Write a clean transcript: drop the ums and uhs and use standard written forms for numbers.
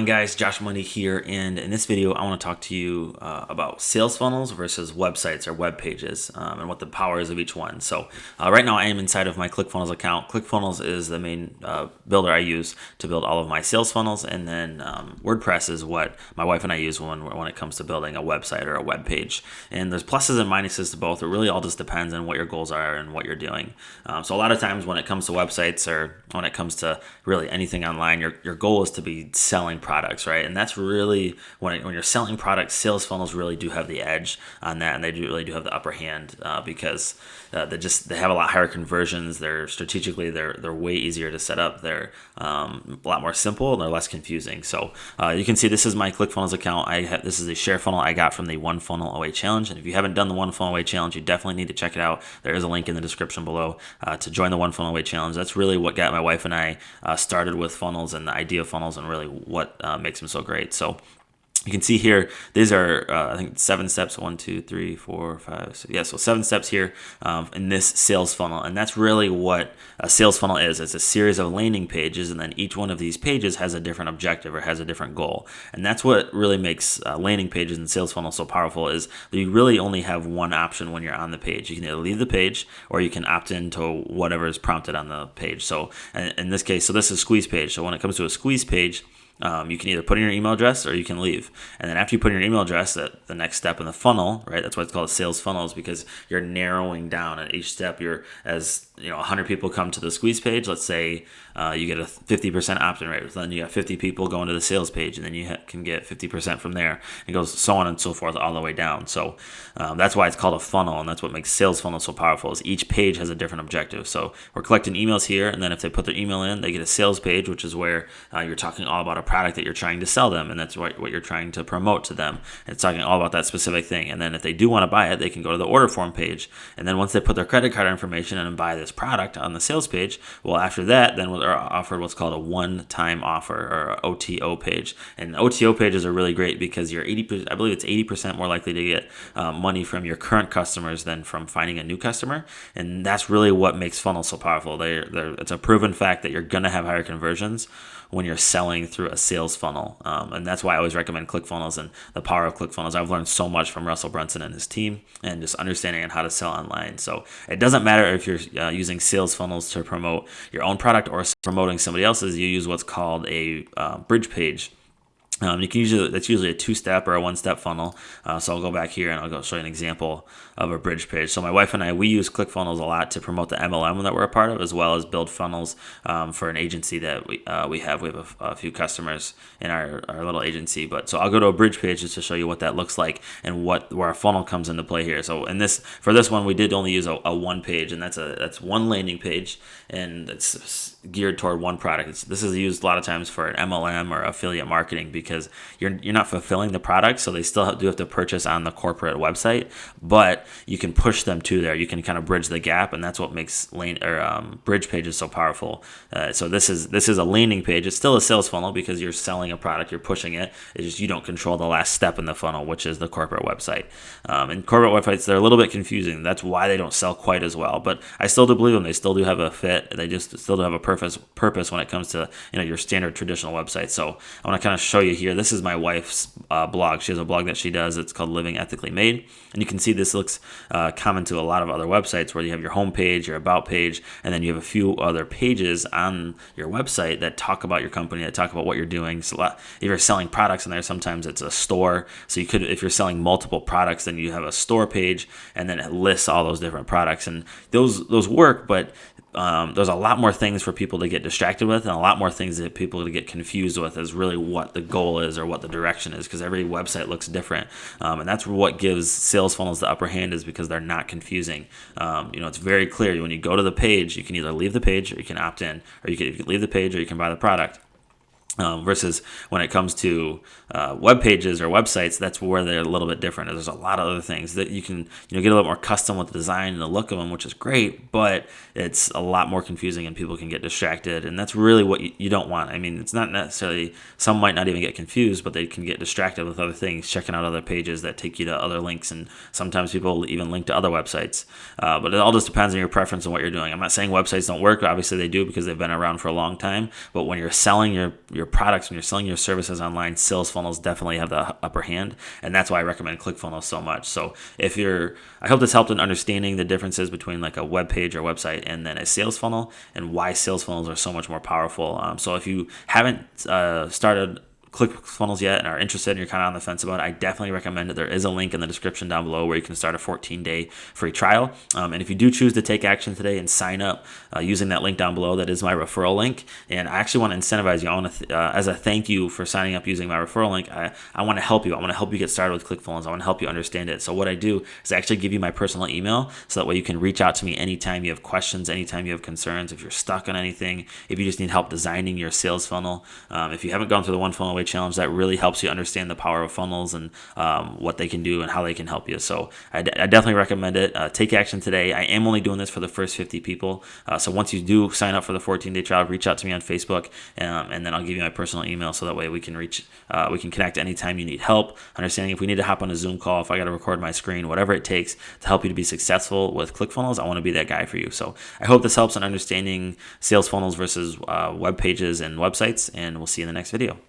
Guys, Josh Money here, and in this video I want to talk to you about sales funnels versus websites or web pages, and what the power is of each one. So right now I am inside of my Clickfunnels account. Clickfunnels is the main builder I use to build all of my sales funnels, and then Wordpress is what my wife and I use when it comes to building a website or a web page. And there's pluses and minuses to both. It really all just depends on what your goals are and what you're doing. So a lot of times when it comes to websites or when it comes to really anything online, your goal is to be selling products, right? And that's really when you're selling products, sales funnels really do have the edge on that, and they really do have the upper hand because they have a lot higher conversions. They're strategically they're way easier to set up. They're a lot more simple and they're less confusing. So you can see this is my Clickfunnels account. This is a share funnel I got from the One Funnel Away Challenge, and if you haven't done the One Funnel Away Challenge, you definitely need to check it out. There is a link in the description below to join the One Funnel Away Challenge. That's really what got my wife and I started with funnels and the idea of funnels and really what makes them so great. So you can see here, these are, I think 7 steps, 1, 2, 3, 4, 5, 6. Yeah, so 7 steps here in this sales funnel. And that's really what a sales funnel is. It's a series of landing pages, and then each one of these pages has a different objective or has a different goal. And that's what really makes landing pages and sales funnels so powerful, is that you really only have one option when you're on the page. You can either leave the page or you can opt into whatever is prompted on the page. So in this case, so this is a squeeze page. So when it comes to a squeeze page, you can either put in your email address or you can leave. And then after you put in your email address, the next step in the funnel, right? That's why it's called a sales funnel, is because you're narrowing down at each step. As 100 people come to the squeeze page. Let's say you get a 50% opt-in rate. Then you got 50 people going to the sales page, and then you can get 50% from there. It goes so on and so forth all the way down. So that's why it's called a funnel, and that's what makes sales funnels so powerful. Is each page has a different objective. So we're collecting emails here, and then if they put their email in, they get a sales page, which is where you're talking all about a product that you're trying to sell them, and that's what you're trying to promote to them. It's talking all about that specific thing. And then if they do want to buy it, they can go to the order form page, and then once they put their credit card information in and buy this product on the sales page, well, after that, then they're offered what's called a one-time offer, or OTO page. And OTO pages are really great because you're I believe it's 80% more likely to get money from your current customers than from finding a new customer. And that's really what makes funnels so powerful. It's a proven fact that you're gonna have higher conversions when you're selling through a sales funnel. And that's why I always recommend ClickFunnels and the power of ClickFunnels. I've learned so much from Russell Brunson and his team, and just understanding on how to sell online. So it doesn't matter if you're using sales funnels to promote your own product or promoting somebody else's. You use what's called a bridge page. You can that's usually a 2-step or a 1-step funnel. So I'll go back here and I'll go show you an example of a bridge page. So my wife and I, we use ClickFunnels a lot to promote the MLM that we're a part of, as well as build funnels for an agency that we have. We have a few customers in our little agency. But so I'll go to a bridge page just to show you what that looks like and where our funnel comes into play here. So for this one, we did only use a one page, and that's one landing page, and it's geared toward one product. This is used a lot of times for an MLM or affiliate marketing, because you're not fulfilling the product, so they still do have to purchase on the corporate website, but you can push them to there. You can kind of bridge the gap, and that's what makes bridge pages so powerful. So this is a landing page. It's still a sales funnel because you're selling a product, you're pushing it. It's just you don't control the last step in the funnel, which is the corporate website. And corporate websites, they're a little bit confusing. That's why they don't sell quite as well. But I still do believe them. They still do have a fit. They just still do have a purpose when it comes to your standard traditional website. So I want to kind of show you here. This is my wife's blog. She has a blog that she does. It's called Living Ethically Made. And you can see this looks common to a lot of other websites, where you have your home page, your about page, and then you have a few other pages on your website that talk about your company, that talk about what you're doing. So if you're selling products in there, sometimes it's a store. So you could, if you're selling multiple products, then you have a store page, and then it lists all those different products. And those work, but there's a lot more things for people to get distracted with, and a lot more things that people to get confused with is really what the goal is or what the direction is, because every website looks different. And that's what gives sales funnels the upper hand, is because they're not confusing. It's very clear. When you go to the page, you can either leave the page or you can opt in, or you can leave the page or you can buy the product. Versus when it comes to web pages or websites, that's where they're a little bit different. There's a lot of other things that you can get a little more custom with the design and the look of them, which is great, but it's a lot more confusing and people can get distracted, and that's really what you don't want. I mean, it's not necessarily, some might not even get confused, but they can get distracted with other things, checking out other pages that take you to other links, and sometimes people even link to other websites. But it all just depends on your preference and what you're doing. I'm not saying websites don't work. Obviously they do, because they've been around for a long time, but when you're selling your your products, when you're selling your services online, sales funnels definitely have the upper hand, and that's why I recommend Clickfunnels so much. So I hope this helped in understanding the differences between like a web page or website and then a sales funnel, and why sales funnels are so much more powerful. So if you haven't started ClickFunnels yet and are interested and you're kind of on the fence about it, I definitely recommend it. There is a link in the description down below where you can start a 14-day free trial. And if you do choose to take action today and sign up using that link down below, that is my referral link. And I actually want to incentivize you. I want to, as a thank you for signing up using my referral link, I want to help you. I want to help you get started with ClickFunnels. I want to help you understand it. So what I do is I actually give you my personal email, so that way you can reach out to me anytime you have questions, anytime you have concerns, if you're stuck on anything, if you just need help designing your sales funnel. If you haven't gone through the One Funnel Away challenge, that really helps you understand the power of funnels and what they can do and how they can help you. So I definitely recommend it. Take action today. I am only doing this for the first 50 people. So once you do sign up for the 14-day trial, reach out to me on Facebook, and then I'll give you my personal email, so that way we can connect anytime you need help, understanding if we need to hop on a Zoom call, if I got to record my screen, whatever it takes to help you to be successful with ClickFunnels. I want to be that guy for you. So I hope this helps in understanding sales funnels versus web pages and websites, and we'll see you in the next video.